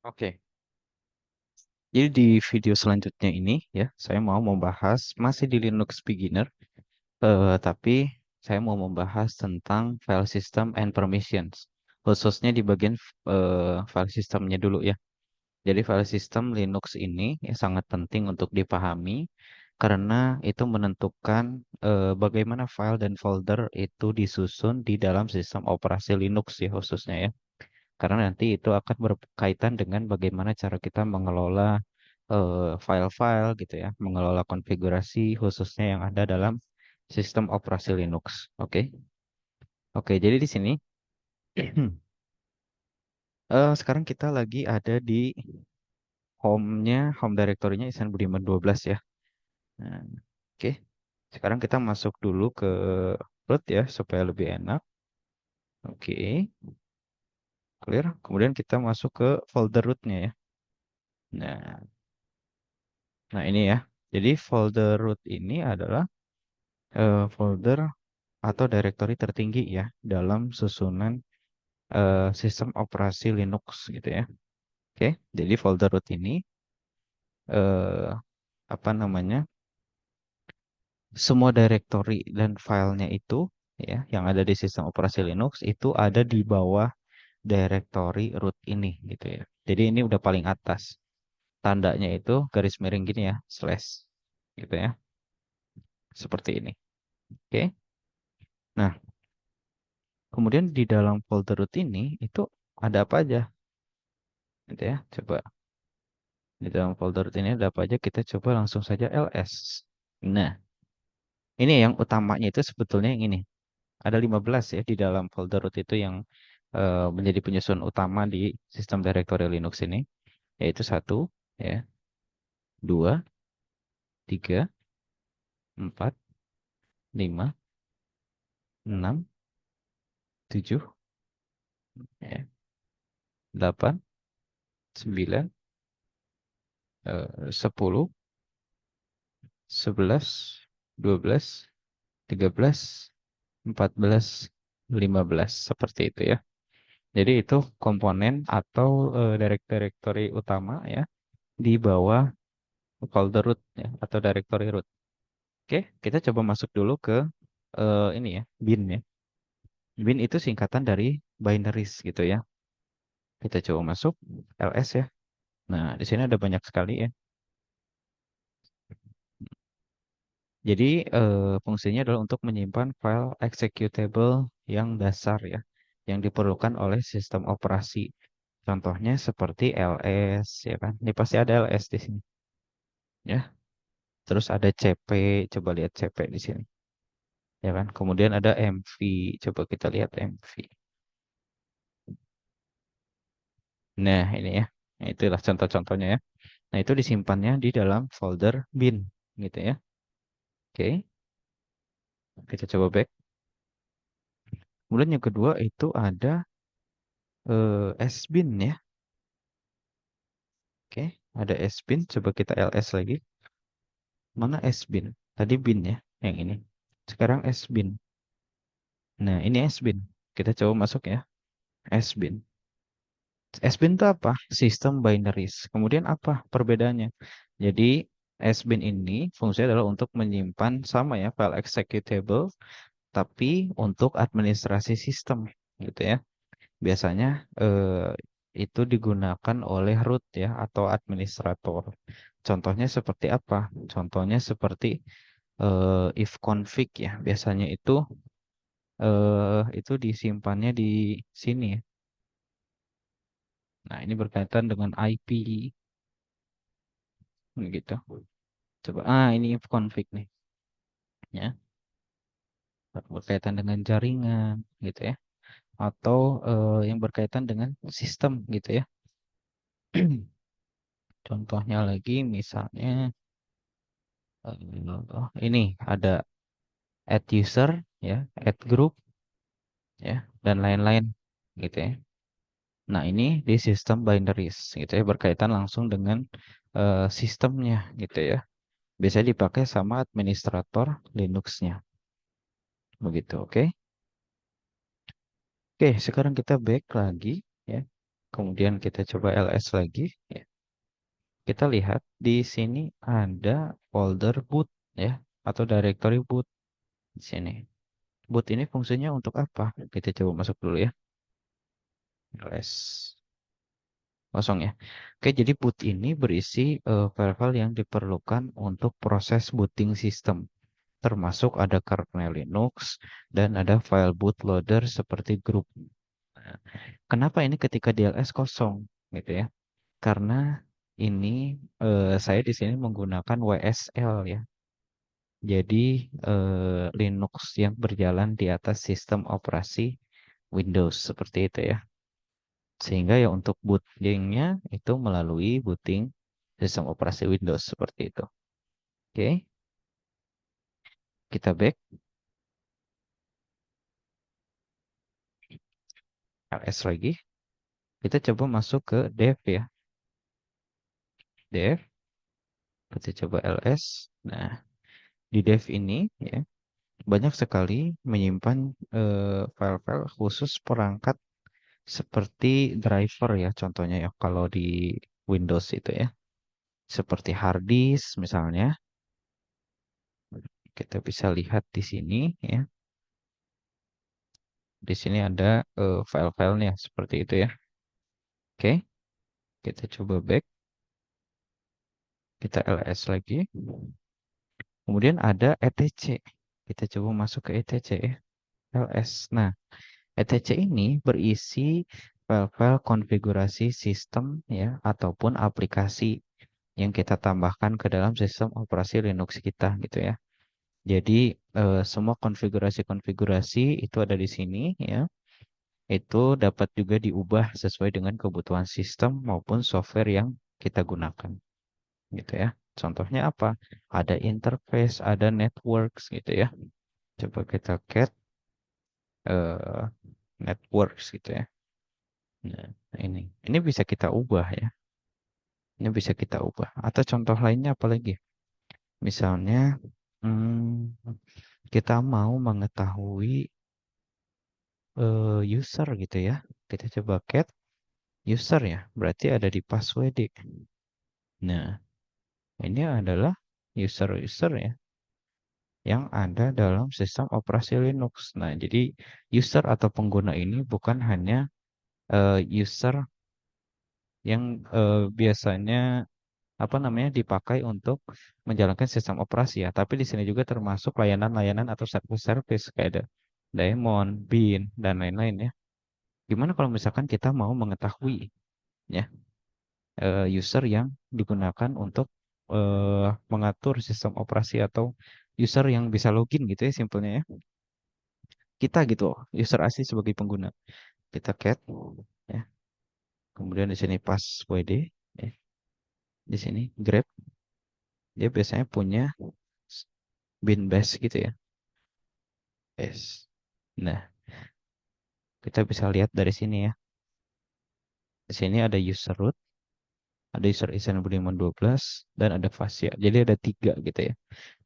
Oke, jadi di video selanjutnya ini ya, saya mau membahas masih di Linux Beginner, tapi saya mau membahas tentang file system and permissions, khususnya di bagian file systemnya dulu ya. Jadi file system Linux ini ya, sangat penting untuk dipahami karena itu menentukan bagaimana file dan folder itu disusun di dalam sistem operasi Linux ya khususnya ya. Karena nanti itu akan berkaitan dengan bagaimana cara kita mengelola file-file gitu ya, mengelola konfigurasi khususnya yang ada dalam sistem operasi Linux. Oke, oke. Jadi di sini sekarang kita lagi ada di home directory-nya Ihsan Budiman 12 ya. Nah, oke, sekarang kita masuk dulu ke root ya supaya lebih enak. Oke, clear. Kemudian kita masuk ke folder root-nya ya. Nah, nah ini ya. Jadi folder root ini adalah folder atau directory tertinggi ya dalam susunan sistem operasi Linux gitu ya. Oke, jadi folder root ini eh, apa namanya? Semua directory dan filenya itu ya yang ada di sistem operasi Linux itu ada di bawah directory root ini gitu ya. Jadi ini udah paling atas. Tandanya itu garis miring gini ya, slash gitu ya. Seperti ini. Oke. Nah, kemudian di dalam folder root ini itu ada apa aja? Gitu ya. Coba di dalam folder root ini ada apa aja? Kita coba langsung saja ls. Nah, ini yang utamanya itu sebetulnya yang ini. Ada 15 ya di dalam folder root itu yang menjadi penyusun utama di sistem directory Linux ini. Yaitu satu, ya, dua, tiga, empat, lima, enam, tujuh, ya, delapan, sembilan, 10, 11, 12, 13, 14, 15 seperti itu ya. Jadi itu komponen atau directory utama ya di bawah folder root ya atau directory root. Oke, kita coba masuk dulu ke ini ya, bin ya. Bin itu singkatan dari binaries gitu ya. Kita coba masuk ls ya. Nah, di sini ada banyak sekali ya. Jadi fungsinya adalah untuk menyimpan file executable yang dasar ya, yang diperlukan oleh sistem operasi. Contohnya seperti ls ya kan. Ini pasti ada ls di sini ya. Terus ada cp, coba lihat cp di sini ya kan. Kemudian ada mv, coba kita lihat mv. Nah, ini ya. Nah, itulah contoh-contohnya ya. Nah, itu disimpannya di dalam folder bin gitu ya. Oke, kita coba back. Kemudian yang kedua itu ada sbin ya. Oke, ada sbin. Coba kita ls lagi. Mana sbin? Tadi bin ya, yang ini. Sekarang sbin. Nah, ini sbin. Kita coba masuk ya. Sbin. Sbin itu apa? Sistem binaries. Kemudian apa perbedaannya? Jadi sbin ini fungsinya adalah untuk menyimpan sama ya file executable tapi untuk administrasi sistem gitu ya. Biasanya itu digunakan oleh root ya atau administrator. Contohnya seperti apa? Contohnya seperti if config ya. Biasanya itu disimpannya di sini ya. Nah, ini berkaitan dengan IP gitu. Coba ini if config nih ya. Berkaitan dengan jaringan gitu ya. Atau yang berkaitan dengan sistem gitu ya. Contohnya lagi misalnya ini ada add user ya, add group ya dan lain-lain gitu ya. Nah, ini di sistem binaries gitu ya berkaitan langsung dengan sistemnya gitu ya. Biasanya dipakai sama administrator Linux-nya. Begitu, oke? Oke, sekarang kita back lagi ya. Kemudian kita coba ls lagi. Ya. Kita lihat di sini ada folder boot ya atau directory boot di sini. Boot ini fungsinya untuk apa? Kita coba masuk dulu ya. ls kosong ya. Oke, jadi boot ini berisi file-file yang diperlukan untuk proses booting sistem. Termasuk ada kernel Linux dan ada file bootloader seperti grup. Nah, kenapa ini ketika DLS kosong gitu ya? Karena ini saya di sini menggunakan WSL ya. Jadi Linux yang berjalan di atas sistem operasi Windows seperti itu ya. Sehingga ya untuk bootingnya itu melalui booting sistem operasi Windows seperti itu. Oke, kita back ls lagi. Kita coba masuk ke dev ya. Dev, kita coba ls. Nah, di dev ini ya banyak sekali menyimpan file-file khusus perangkat seperti driver ya contohnya ya kalau di Windows itu ya. Seperti hard disk misalnya. Kita bisa lihat di sini ya. Di sini ada file-filenya seperti itu ya. Oke, kita coba back. Kita ls lagi. Kemudian ada etc. Kita coba masuk ke etc ya. ls. Nah, etc ini berisi file-file konfigurasi sistem ya ataupun aplikasi yang kita tambahkan ke dalam sistem operasi Linux kita gitu ya. Jadi semua konfigurasi-konfigurasi itu ada di sini ya. Itu dapat juga diubah sesuai dengan kebutuhan sistem maupun software yang kita gunakan gitu ya. Contohnya apa? Ada interface, ada networks gitu ya. Coba kita cat eh, networks gitu ya. Nah, ini bisa kita ubah ya. Ini bisa kita ubah. Atau contoh lainnya apa lagi? Misalnya kita mau mengetahui user gitu ya. Kita coba cat user ya. Berarti ada di password. Nah, ini adalah user-user ya yang ada dalam sistem operasi Linux. Nah, jadi user atau pengguna ini bukan hanya user yang biasanya apa namanya dipakai untuk menjalankan sistem operasi ya. Tapi di sini juga termasuk layanan-layanan atau service-service kayak ada Daemon, Bean, dan lain-lain ya. Gimana kalau misalkan kita mau mengetahui ya user yang digunakan untuk mengatur sistem operasi atau user yang bisa login gitu ya simpelnya ya. Kita gitu, user asli sebagai pengguna. Kita cat ya. Kemudian di sini pas WD ya. Di sini grep dia biasanya punya bin base gitu ya. S. Nah, kita bisa lihat dari sini ya. Di sini ada user root, ada user Ihsan Budiman 12, dan ada fascia. Jadi ada tiga gitu ya.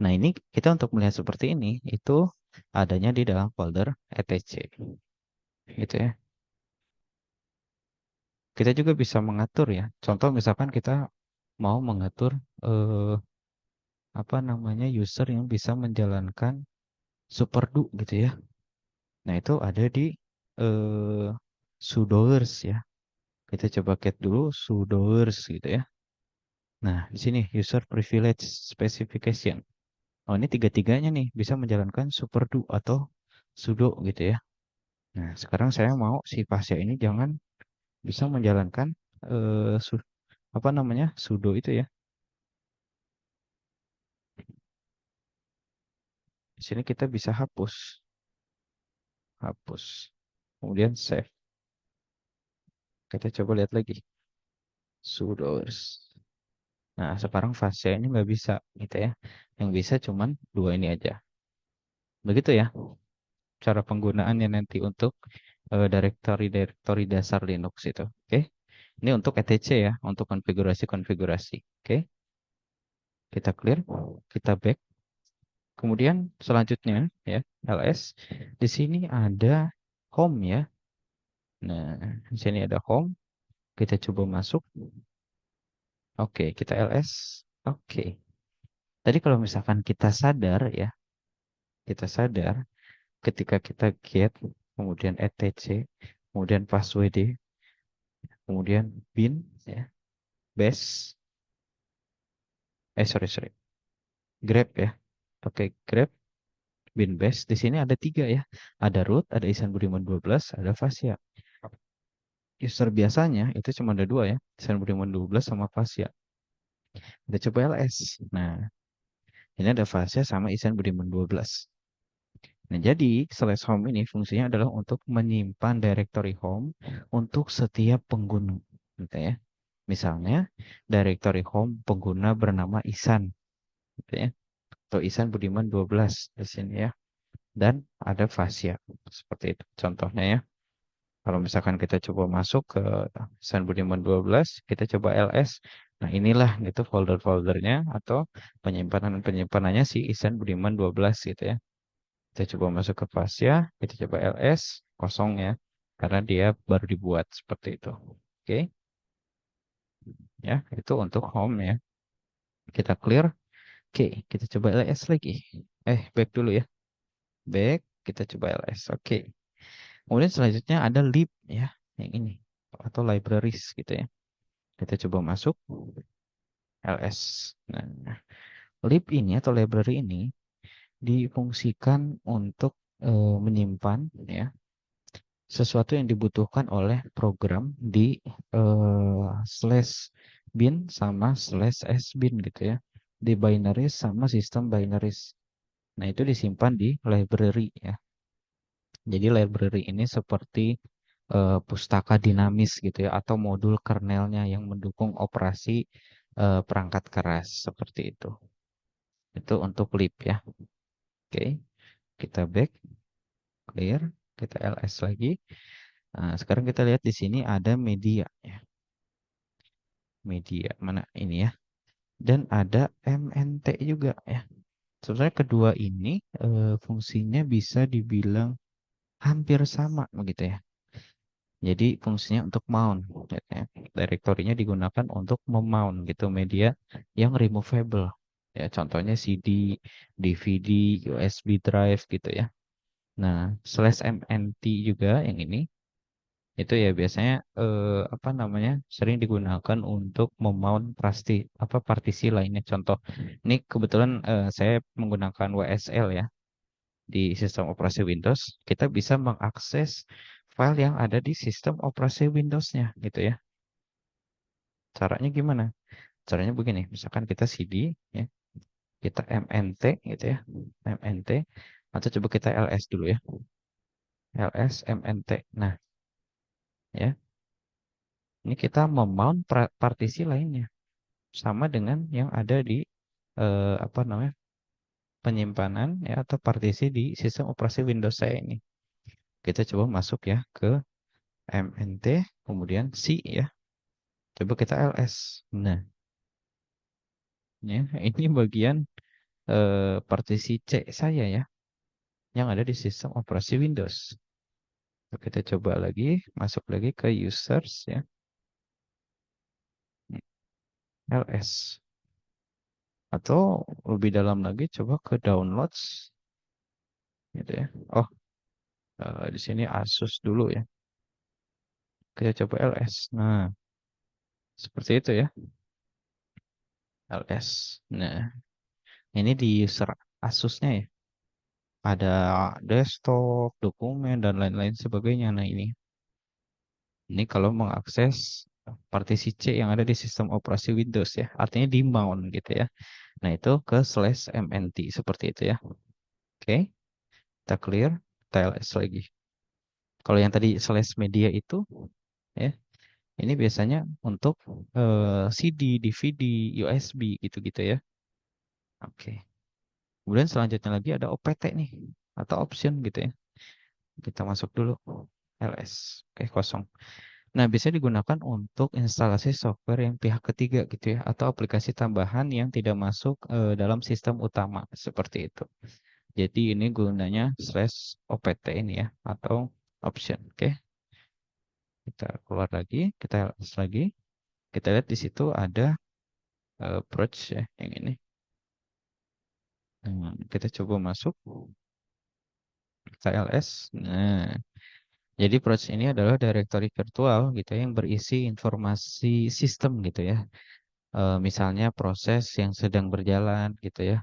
Nah, ini kita untuk melihat seperti ini, itu adanya di dalam folder etc. Gitu ya. Kita juga bisa mengatur ya. Contoh misalkan kita mau mengatur eh, apa namanya user yang bisa menjalankan superdu gitu ya. Nah, itu ada di eh, sudoers ya. Kita coba cat dulu sudoers gitu ya. Nah, di sini user privilege specification. Oh, ini tiga-tiganya nih bisa menjalankan superdu atau sudo gitu ya. Nah, sekarang saya mau si pasien ini jangan bisa menjalankan eh, su- apa namanya sudo itu ya. Di sini kita bisa hapus, hapus. Kemudian save. Kita coba lihat lagi. Sudoers. Nah, sekarang fase ini nggak bisa gitu ya. Yang bisa cuman dua ini aja. Begitu ya cara penggunaannya nanti untuk directory dasar Linux itu. Oke. Ini untuk etc ya, untuk konfigurasi-konfigurasi. Oke. Kita clear, kita back. Kemudian selanjutnya ya, ls. Di sini ada home ya. Nah, di sini ada home. Kita coba masuk. Oke, kita ls. Oke. Tadi kalau misalkan kita sadar ya, kita sadar ketika kita get, kemudian etc, kemudian passwd, kemudian bin, ya, base, sorry, grab ya. Oke, grab, bin base. Di sini ada 3 ya. Ada root, ada Ihsan Budiman 12, ada Fasya. User biasanya itu cuma ada 2 ya. Ihsan Budiman 12 sama Fasya. Kita coba ls. Nah, ini ada Fasya sama Ihsan Budiman 12. Nah, jadi slash home ini fungsinya adalah untuk menyimpan directory home untuk setiap pengguna. Gitu ya. Misalnya, directory home pengguna bernama Ihsan. Gitu ya. Atau Ihsan Budiman 12 di sini ya. Dan ada Fasya. Seperti itu contohnya ya. Kalau misalkan kita coba masuk ke Ihsan Budiman 12, kita coba ls. Nah, inilah gitu folder-foldernya atau penyimpanan-penyimpanannya si Ihsan Budiman 12 gitu ya. Kita coba masuk ke Fasya, kita coba ls, kosong ya. Karena dia baru dibuat seperti itu. Oke, ya, itu untuk home ya. Kita clear. Oke, kita coba ls lagi. Back dulu ya. Back, kita coba ls. Oke. Kemudian selanjutnya ada lib ya, yang ini atau libraries gitu ya. Kita coba masuk ls. Nah, lib ini atau library ini difungsikan untuk menyimpan ya sesuatu yang dibutuhkan oleh program di slash bin sama slash sbin gitu ya. Di binaries sama sistem binaries. Nah, itu disimpan di library ya. Jadi library ini seperti pustaka dinamis gitu ya atau modul kernelnya yang mendukung operasi perangkat keras seperti itu. Itu untuk lib ya. Oke, kita back, clear, kita ls lagi. Nah, sekarang kita lihat di sini ada media ya. Media mana ini ya. Dan ada mnt juga ya. Sebenarnya kedua ini fungsinya bisa dibilang hampir sama begitu ya. Jadi fungsinya untuk mount. Ya. Direktorinya digunakan untuk memount gitu media yang removable. Ya, contohnya CD, DVD, USB drive gitu ya. Nah, slash MNT juga yang ini itu ya biasanya apa namanya sering digunakan untuk memount partisi lainnya. Contoh, ini kebetulan saya menggunakan WSL ya di sistem operasi Windows. Kita bisa mengakses file yang ada di sistem operasi Windows-nya gitu ya. Caranya gimana? Caranya begini, misalkan kita CD ya, kita MNT gitu ya, MNT atau coba kita LS dulu ya, LS MNT. Nah, ya, ini kita memount partisi lainnya sama dengan yang ada di apa namanya penyimpanan ya atau partisi di sistem operasi Windows saya ini. Kita coba masuk ya ke MNT, kemudian C ya. Coba kita LS. Nah, ya, ini bagian partisi C saya ya, yang ada di sistem operasi Windows. Kita coba lagi, masuk lagi ke users ya, ls. Atau lebih dalam lagi, coba ke downloads, gitu ya. Oh, di sini Asus dulu ya. Kita coba ls. Nah, seperti itu ya, ls. Nah, ini di user Asusnya ya. Ada desktop, dokumen, dan lain-lain sebagainya. Nah, ini kalau mengakses partisi C yang ada di sistem operasi Windows ya. Artinya di mount gitu ya. Nah, itu ke slash mnt seperti itu ya. Oke, kita clear, kita ls lagi. Kalau yang tadi slash media itu ya, ini biasanya untuk CD, DVD, USB gitu-gitu ya. Oke. Kemudian selanjutnya lagi ada OPT nih atau option gitu ya. Kita masuk dulu ls. Oke, kosong. Nah, bisa digunakan untuk instalasi software yang pihak ketiga gitu ya, atau aplikasi tambahan yang tidak masuk dalam sistem utama seperti itu. Jadi ini gunanya slash opt ini ya, atau option. Oke. Kita keluar lagi, kita ls lagi. Kita lihat di situ ada approach ya, yang ini. Kita coba masuk, kita ls. Nah, jadi approach ini adalah directory virtual gitu ya, yang berisi informasi sistem gitu ya. Misalnya proses yang sedang berjalan gitu ya.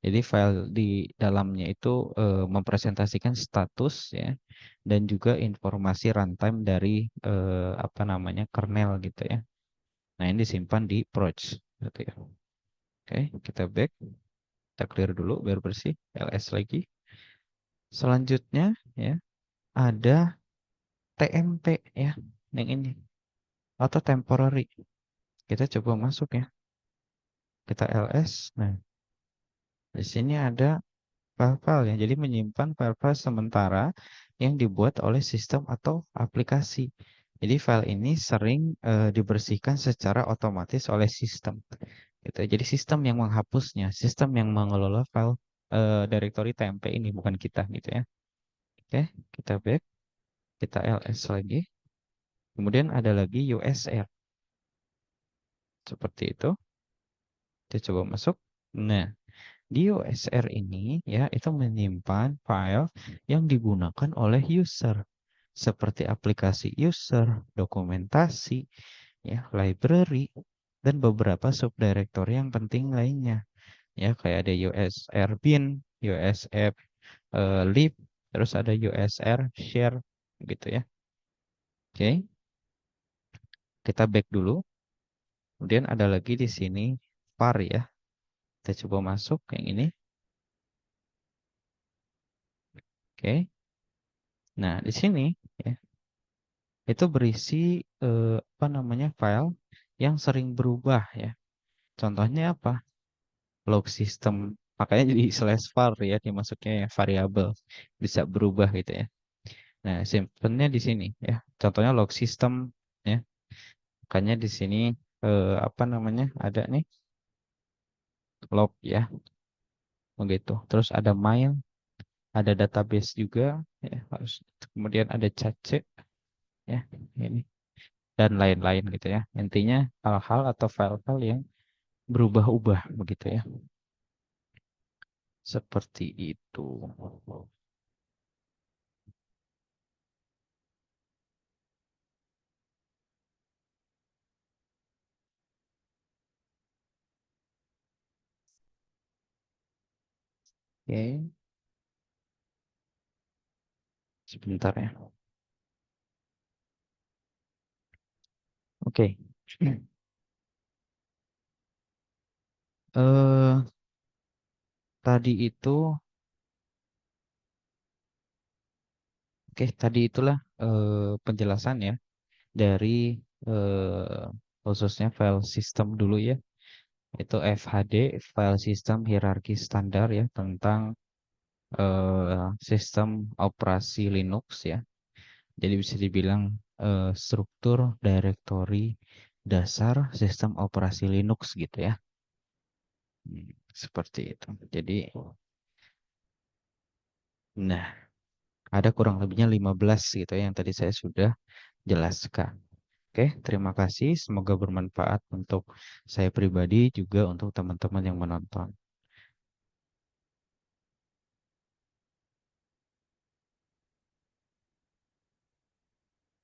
Jadi file di dalamnya itu mempresentasikan status ya, dan juga informasi runtime dari apa namanya kernel gitu ya. Nah, ini disimpan di Proch gitu ya. Oke, kita back, kita clear dulu biar bersih, ls lagi. Selanjutnya ya ada TMP ya, yang ini atau temporary. Kita coba masuk ya. Kita ls. Nah, di sini ada file-file ya. Jadi menyimpan file-file sementara yang dibuat oleh sistem atau aplikasi. Jadi file ini sering dibersihkan secara otomatis oleh sistem. Gitu. Jadi sistem yang menghapusnya, sistem yang mengelola file directory TMP ini, bukan kita gitu ya. Oke, kita back, kita ls lagi. Kemudian ada lagi USR. Seperti itu. Kita coba masuk. Nah, di USR ini ya itu menyimpan file yang digunakan oleh user seperti aplikasi user, dokumentasi, ya, library, dan beberapa subdirectory yang penting lainnya. Ya, kayak ada USR bin, USR lib, terus ada USR share gitu ya. Oke, kita back dulu. Kemudian ada lagi di sini var ya. Kita coba masuk yang ini. Oke. Nah, di sini ya, itu berisi apa namanya file yang sering berubah ya. Contohnya apa? Log system. Makanya jadi slash var ya dimasuknya ya, variabel bisa berubah gitu ya. Nah, simpennya di sini ya. Contohnya log system ya. Makanya di sini apa namanya? Ada nih log ya, begitu. Terus ada mail, ada database juga ya, harus. Kemudian ada cache ya, ini dan lain-lain gitu ya. Intinya hal-hal atau file-file yang berubah-ubah begitu ya. Seperti itu. Oke, sebentar ya. Oke. Eh tadi itu, oke, tadi itulah penjelasan ya dari eh, khususnya file system dulu ya. Itu FHD, file system hierarki standar ya, tentang sistem operasi Linux ya. Jadi bisa dibilang struktur directory dasar sistem operasi Linux gitu ya. Seperti itu. Jadi, nah, ada kurang lebihnya 15 gitu ya yang tadi saya sudah jelaskan. Oke, terima kasih. Semoga bermanfaat untuk saya pribadi juga untuk teman-teman yang menonton.